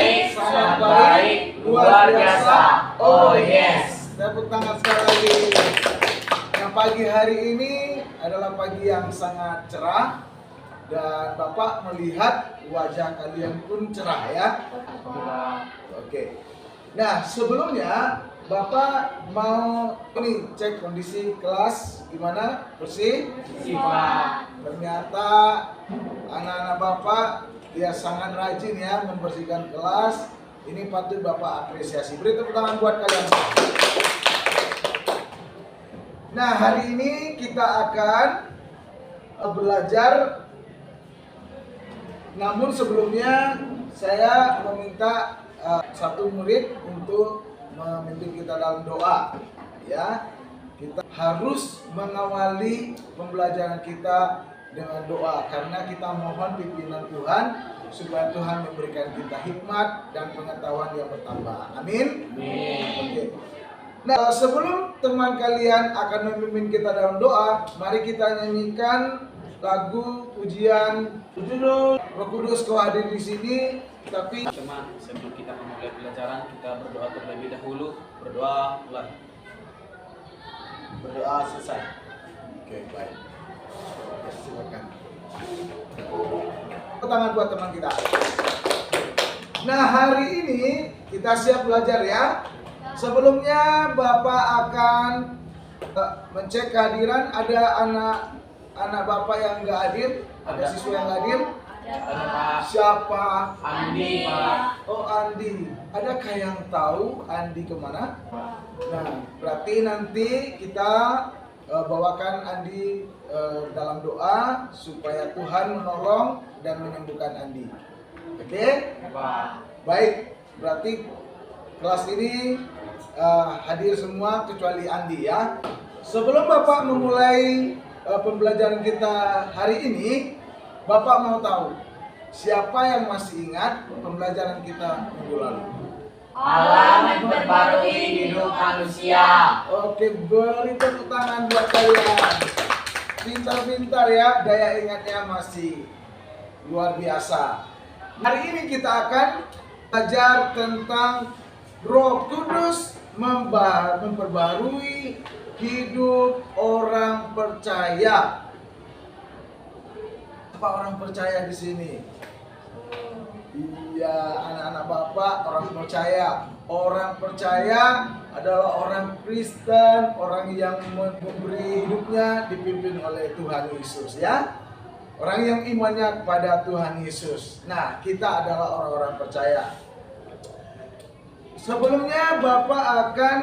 baik, sangat baik, luar biasa. Oh yes. Tepuk tangan sekali lagi. Nah, pagi hari ini adalah pagi yang sangat cerah dan Bapak melihat wajah kalian pun cerah ya. Oke. Nah, sebelumnya Bapak mau ini cek kondisi kelas gimana? Bersih? Sifat. Ternyata anak-anak Bapak dia sangat rajin ya membersihkan kelas. Ini patut Bapak apresiasi. Beri tepuk tangan buat kalian. Nah, hari ini kita akan belajar. Namun sebelumnya saya meminta satu murid untuk memimpin kita dalam doa. Ya, kita harus mengawali pembelajaran kita dengan doa karena kita mohon pimpinan Tuhan supaya Tuhan memberikan kita hikmat dan pengetahuan yang bertambah. Amin. Oke. Nah, sebelum teman kalian akan memimpin kita dalam doa, mari kita nyanyikan lagu pujian judul Roh Kudus Kau hadir di sini. Tapi Teman, sebelum kita memulai pelajaran, kita berdoa terlebih dahulu. Berdoa mulai. berdoa selesai. Oke, baik. Silakan. Tangan buat teman kita. Nah, hari ini kita siap belajar ya. Sebelumnya Bapak akan mencek kehadiran. Ada anak Bapak yang nggak hadir, ada siswa yang nggak hadir. Ada Pak Siapa? Andi, Pak. Oh, Andi. Adakah yang tahu Andi kemana? Nah, berarti nanti kita bawakan Andi dalam doa supaya Tuhan menolong dan menyembuhkan Andi. Oke? Pak. Baik, berarti kelas ini hadir semua kecuali Andi ya. Sebelum Bapak memulai pembelajaran kita hari ini, Bapak mau tahu siapa yang masih ingat pembelajaran kita minggu lalu? Allah memperbarui hidup manusia. Oke, beri tepuk tangan buat kalian. Pintar-pintar ya, daya ingatnya masih luar biasa. Hari ini kita akan belajar tentang Roh Kudus memperbarui hidup orang percaya. Apa orang percaya di sini? Iya, anak-anak Bapak orang percaya. Orang percaya adalah orang Kristen, orang yang memberi hidupnya dipimpin oleh Tuhan Yesus ya. Orang yang imannya kepada Tuhan Yesus. Nah, kita adalah orang-orang percaya. Sebelumnya Bapak akan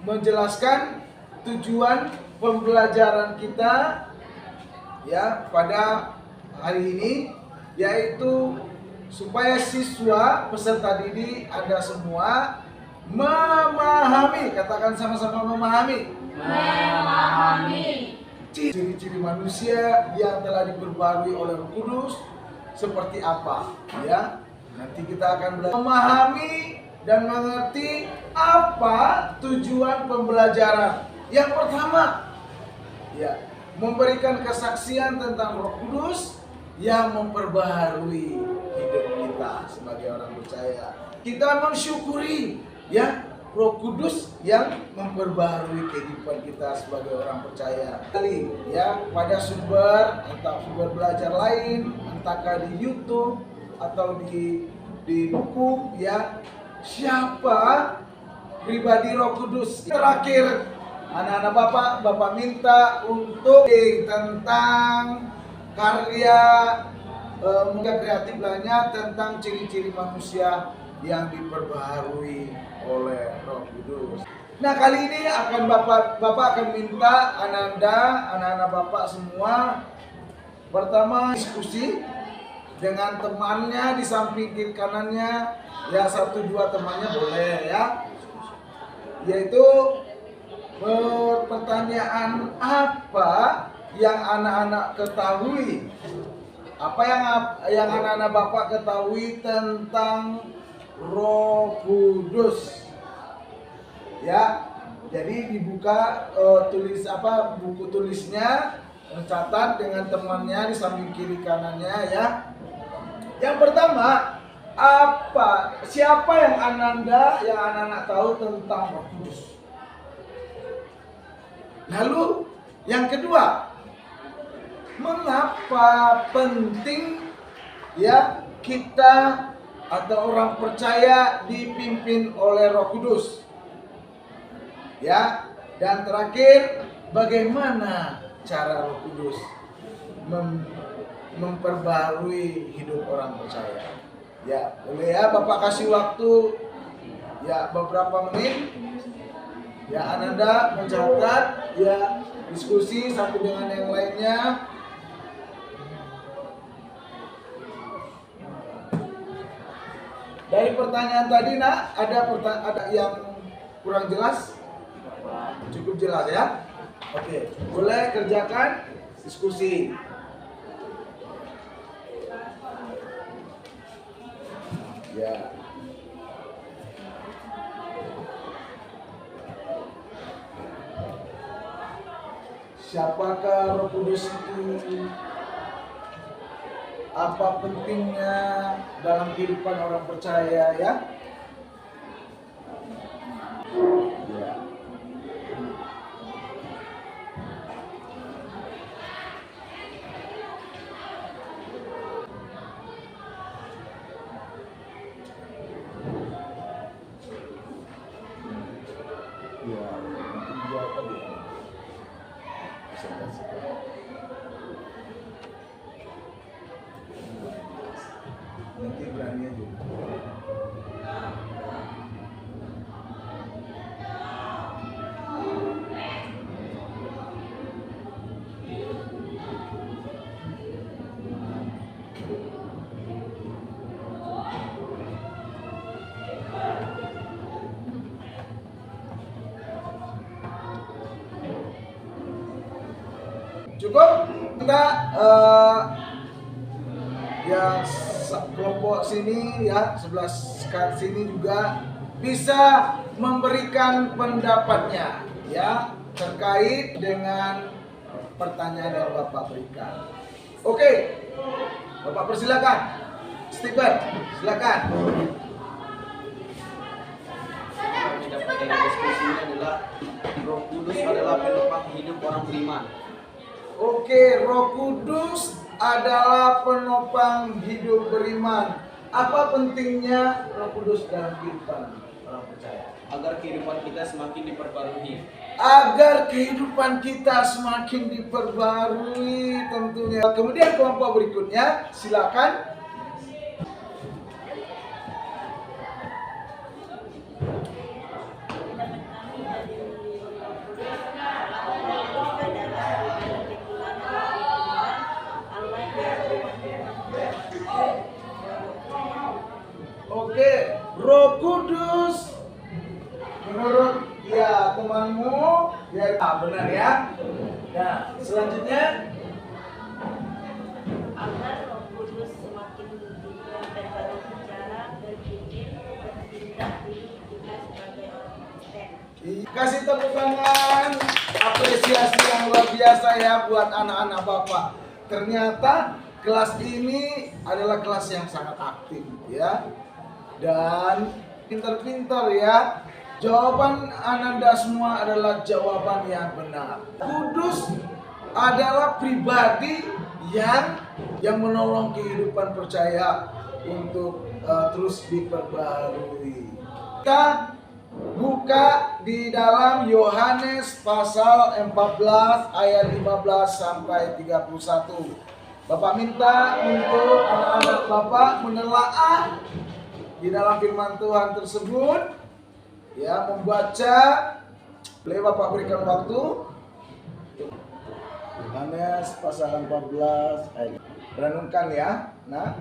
menjelaskan tujuan pembelajaran kita ya pada hari ini, yaitu supaya siswa peserta didik Anda semua memahami, katakan sama-sama memahami. Memahami. Ciri-ciri manusia yang telah diperbarui oleh Roh Kudus seperti apa ya. Nanti kita akan belajar memahami dan mengerti apa tujuan pembelajaran. Yang pertama ya, memberikan kesaksian tentang Roh Kudus yang memperbaharui hidup kita sebagai orang percaya. Kita mensyukuri ya Roh Kudus yang memperbaharui kehidupan kita sebagai orang percaya. Kali ya pada sumber, entah sumber belajar lain, entahkah di YouTube atau di buku ya, siapa pribadi Roh Kudus. Terakhir, anak-anak Bapak minta untuk tentang karya mungkin kreatif lainnya tentang ciri-ciri manusia yang diperbaharui oleh Roh Kudus. Nah, kali ini akan Bapak akan minta anak-anak Bapak semua pertama diskusi dengan temannya di samping kiri kanannya ya, 1-2 temannya boleh ya. Yaitu pertanyaan apa yang anak-anak ketahui, apa yang anak-anak Bapak ketahui tentang Roh Kudus ya. Jadi dibuka buku tulisnya, mencatat dengan temannya di samping kiri kanannya ya. Yang pertama, Siapa yang anak-anak tahu tentang Roh Kudus? Lalu yang kedua, mengapa penting ya kita atau orang percaya dipimpin oleh Roh Kudus? Ya, dan terakhir, bagaimana cara Roh Kudus memperbarui hidup orang percaya? Ya, boleh ya Bapak kasih waktu ya beberapa menit. Ya, Ananda mencatat ya, diskusi satu dengan yang lainnya. Dari pertanyaan tadi, nak, ada yang kurang jelas? Cukup jelas ya? Oke, boleh kerjakan diskusi. Ya. Siapakah Roh Kudus itu? Apa pentingnya dalam kehidupan orang percaya ya? Ya. Ya, nanti dijawab tadi. Nanti berani aja. Cukup? Kita ya kelompok sini ya, sebelah sini juga bisa memberikan pendapatnya ya terkait dengan pertanyaan yang Bapak berikan. Oke, Bapak persilakan. Stephen, silakan. Kami dapat dari diskusi ini adalah Roh Kudus adalah penopang hidup orang beriman. Oke, Roh Kudus adalah penopang hidup beriman. Apa pentingnya Roh Kudus dalam kehidupan orang percaya? Agar kehidupan kita semakin diperbarui. Agar kehidupan kita semakin diperbarui tentunya. Kemudian kelompok berikutnya, silakan. Oke, Roh Kudus menurut ya temanmu ya benar ya. Nah, selanjutnya agar Roh Kudus semakin berbagai bicara, berpikir, bertindak, hidup juga sebagai orang Kristen. kasih tepuk tangan apresiasi yang luar biasa ya buat anak-anak Bapak. Ternyata kelas ini adalah kelas yang sangat aktif ya. Dan pintar-pintar ya. Jawaban Ananda semua adalah jawaban yang benar. Kudus adalah pribadi yang menolong kehidupan percaya untuk terus diperbarui. Kita buka di dalam Yohanes pasal 14 ayat 15 sampai 31. Bapak minta untuk anak-anak Bapak menelaah di dalam firman Tuhan tersebut, ya, membaca. Boleh Bapak berikan waktu. Yohanes pasal 14 ayat. Renungkan ya. Nah,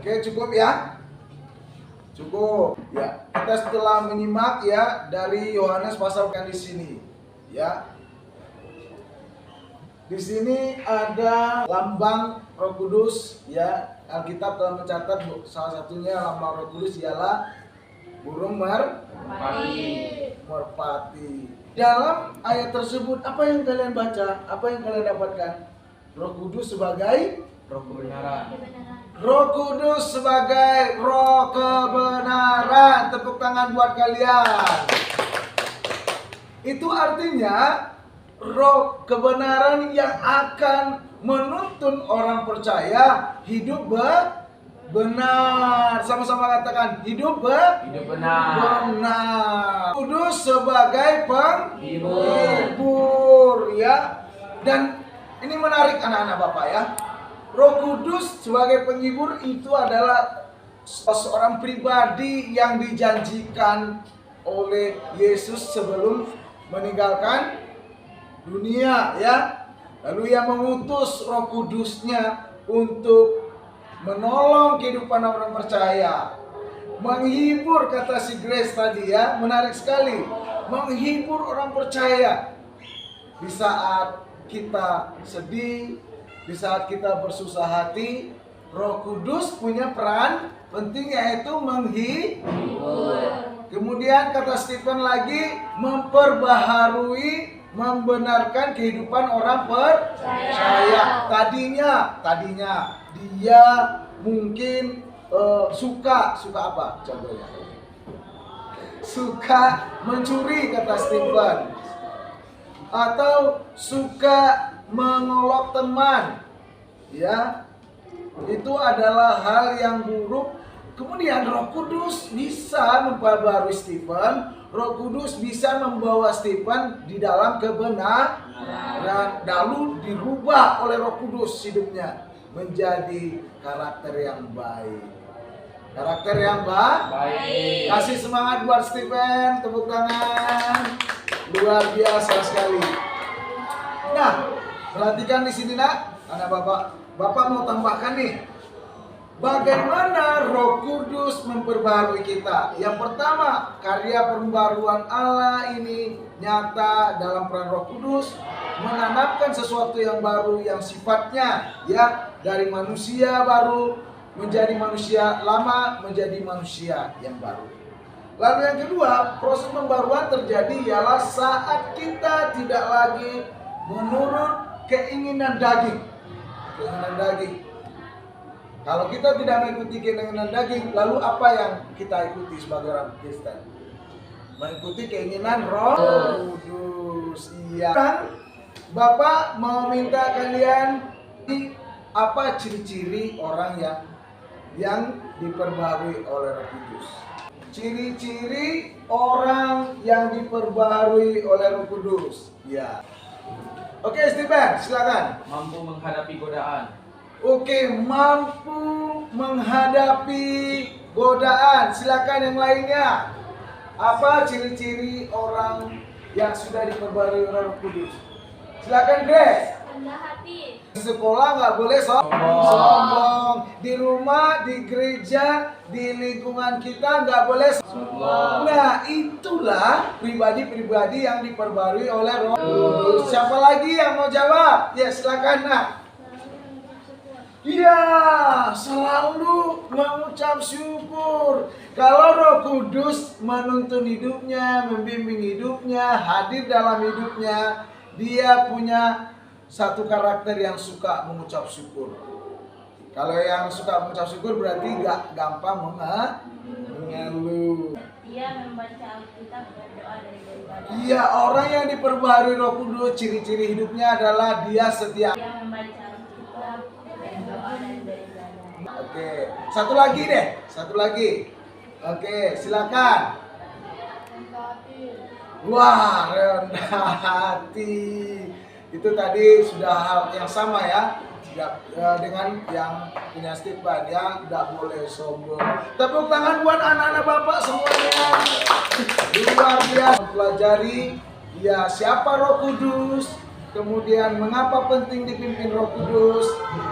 Oke, cukup ya? Cukup. Ya, kita setelah menyimak ya dari Yohanes pasal yang di sini, ya. Di sini ada lambang Roh Kudus, ya. Alkitab telah mencatat salah satunya lambang Roh Kudus ialah burung merpati. Dalam ayat tersebut apa yang kalian baca? Apa yang kalian dapatkan? Roh Kudus sebagai Roh kebenaran. Roh Kudus sebagai roh kebenaran. Tepuk tangan buat kalian. Itu artinya roh kebenaran yang akan menuntun orang percaya hidup benar. Sama-sama katakan hidup benar. Kudus sebagai penghibur, ya. Dan ini menarik anak-anak Bapak ya. Roh Kudus sebagai penghibur itu adalah seorang pribadi yang dijanjikan oleh Yesus sebelum meninggalkan dunia, ya. Lalu ia mengutus Roh Kudusnya untuk menolong kehidupan orang percaya. Menghibur, kata si Grace tadi ya, menarik sekali. Menghibur orang percaya di saat kita sedih, di saat kita bersusah hati. Roh Kudus punya peran penting, yaitu menghibur. Kemudian kata Stephen lagi, memperbaharui, membenarkan kehidupan orang percaya. Tadinya dia mungkin suka apa contohnya? Suka mencuri, kata Stephen. Atau suka mengolok teman, ya. Itu adalah hal yang buruk. Kemudian Roh Kudus bisa memperbarui Stephen. Roh Kudus bisa membawa Stephen di dalam kebenaran, lalu dirubah oleh Roh Kudus hidupnya menjadi karakter yang baik. Karakter yang baik. Kasih semangat buat Stephen, tepuk tangan. Luar biasa sekali. Nah, perhatikan di sini nak, anak Bapak mau tambahkan nih. Bagaimana Roh Kudus memperbarui kita? Yang pertama, karya pembaruan Allah ini nyata dalam peran Roh Kudus menanamkan sesuatu yang baru yang sifatnya ya dari manusia baru menjadi manusia lama menjadi manusia yang baru. Lalu yang kedua, proses pembaruan terjadi ialah saat kita tidak lagi menurut keinginan daging. Kalau kita tidak mengikuti keinginan daging, lalu apa yang kita ikuti sebagai orang Kristen? Mengikuti keinginan Roh Kudus. Iya. Kan Bapak mau minta kalian apa ciri-ciri orang yang diperbarui oleh Roh Kudus? Ciri-ciri orang yang diperbarui oleh Roh Kudus. Ya. Oke, Stephen, silakan. Mampu menghadapi godaan. Oke, mampu menghadapi godaan. Silakan yang lainnya. Apa ciri-ciri orang yang sudah diperbarui oleh Roh Kudus? Silakan, Grace. Rendah hati. Di sekolah nggak boleh sombong. Di rumah, di gereja, di lingkungan kita nggak boleh sombong. Nah, itulah pribadi-pribadi yang diperbarui oleh Roh Kudus. Siapa lagi yang mau jawab? Ya, silakan nak. Iya, selalu mengucap syukur. Kalau Roh Kudus menuntun hidupnya, membimbing hidupnya, hadir dalam hidupnya, dia punya satu karakter yang suka mengucap syukur. Kalau yang suka mengucap syukur berarti gak gampang mengeluh. Dia membaca Alkitab dan doa dari ibadah. Iya, orang yang diperbaharui Roh Kudus, ciri-ciri hidupnya adalah dia setia. Dia membaca Alkitab dan doa dari ibadah. Oke, satu lagi deh, satu lagi. Oke, silakan. Wah, rendah hati. Itu tadi sudah hal yang sama ya, dengan yang punya Stephen ya, tidak boleh sombong. Tepuk tangan buat anak-anak Bapak semuanya. Luar biasa mempelajari ya siapa Roh Kudus, kemudian mengapa penting dipimpin Roh Kudus,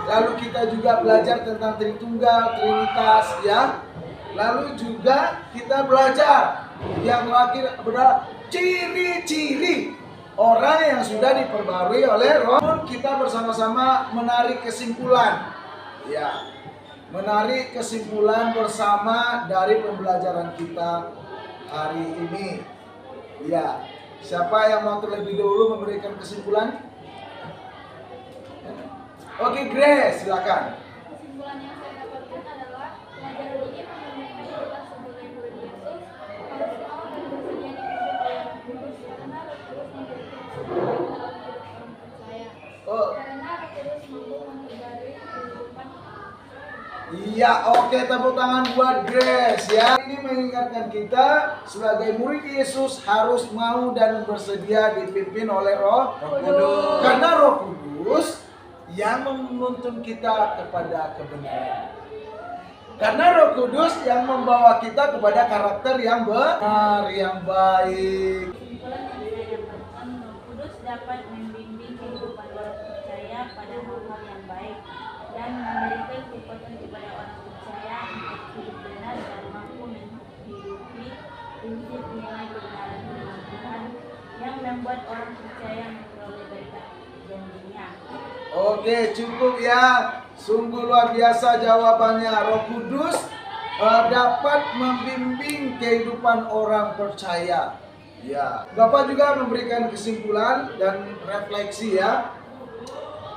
lalu kita juga belajar tentang Tritunggal, Trinitas ya. Lalu juga kita belajar yang terakhir adalah ciri-ciri orang yang sudah diperbarui oleh Roh. Kita bersama-sama menarik kesimpulan ya. Menarik kesimpulan bersama dari pembelajaran kita hari ini. Ya, siapa yang mau terlebih dahulu memberikan kesimpulan? Oke, Grace, silakan. Kesimpulan yang saya dapatkan adalah pelajaran ini menunjukkan kita sebagai murid Yesus harus mau dan bersedia dipimpin oleh Roh Kudus karena Roh Kudus memberikan keselamatan dalam hidup orang percaya. Karena Roh Kudus mampu memperbarui kehidupan. Iya, oke, tepuk tangan buat Grace ya. Ini mengingatkan kita sebagai murid Yesus harus mau dan bersedia dipimpin oleh Roh Kudus. Karena Roh Kudus yang menuntun kita kepada kebenaran. Karena Roh Kudus yang membawa kita kepada karakter yang benar, yang baik. Kesimpulan yang saya dapatkan, Roh Kudus dapat membimbing kehidupan orang percaya pada hal-hal yang baik dan memberikan kekuatan kepada orang percaya untuk hidup benar dan mampu menghidupi prinsip nilai kebenaran firman Tuhan yang membuat orang percaya memperoleh berkat janjinya. Oke, cukup ya. Sungguh luar biasa jawabannya. Roh Kudus dapat membimbing kehidupan orang percaya. Ya, Bapak juga memberikan kesimpulan dan refleksi ya.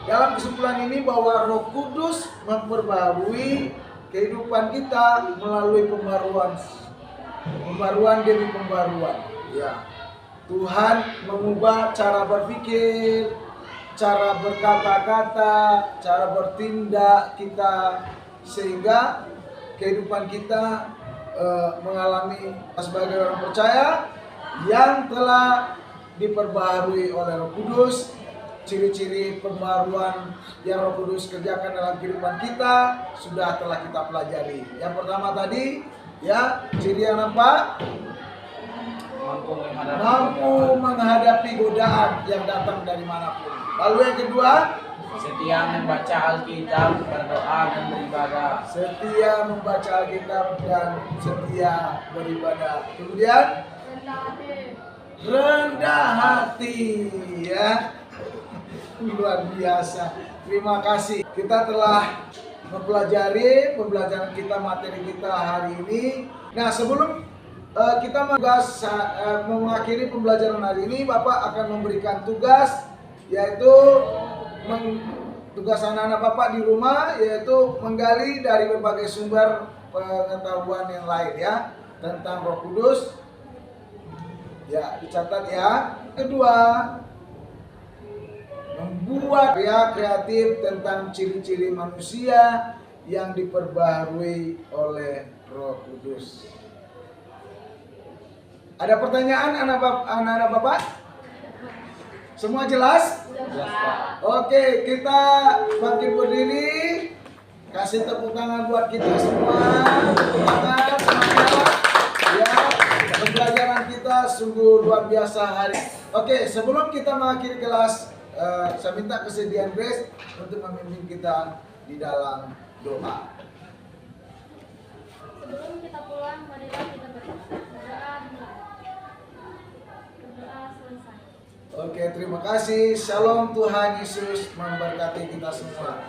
Dalam kesimpulan ini bahwa Roh Kudus memperbarui kehidupan kita melalui pembaruan demi pembaruan. Ya, Tuhan mengubah cara berpikir, cara berkata-kata, cara bertindak kita, sehingga kehidupan kita mengalami sebagai orang percaya yang telah diperbarui oleh Roh Kudus. Ciri-ciri pembaruan yang Roh Kudus kerjakan dalam kehidupan kita sudah telah kita pelajari. Yang pertama tadi ya, ciri yang apa? Mampu menghadapi godaan yang datang dari manapun. Lalu yang kedua, Setia membaca Alkitab, berdoa dan beribadah. setia membaca Alkitab dan setia beribadah. Kemudian rendah hati ya. Luar biasa. Terima kasih. Kita telah mempelajari pembelajaran kita, materi kita hari ini. Nah, sebelum kita mengakhiri pembelajaran hari ini, Bapak akan memberikan tugas, yaitu tugas anak-anak Bapak di rumah, yaitu menggali dari berbagai sumber pengetahuan yang lain ya tentang Roh Kudus. Ya, dicatat ya. Kedua, membuat karya kreatif tentang ciri-ciri manusia yang diperbaharui oleh Roh Kudus. Ada pertanyaan anak-anak Bapak? Semua jelas? Jelas, Pak. Oke, kita bangkit berdiri. Kasih tepuk tangan buat kita semua. Tepuk tangan, semangat. Ya, pembelajaran kita sungguh luar biasa hari. Oke, sebelum kita mengakhiri kelas, saya minta kesediaan Grace untuk memimpin kita di dalam doa. Sebelum kita pulang, marilah kita berdoa. Berdoa selesai. Oke, terima kasih. Shalom, Tuhan Yesus memberkati kita semua.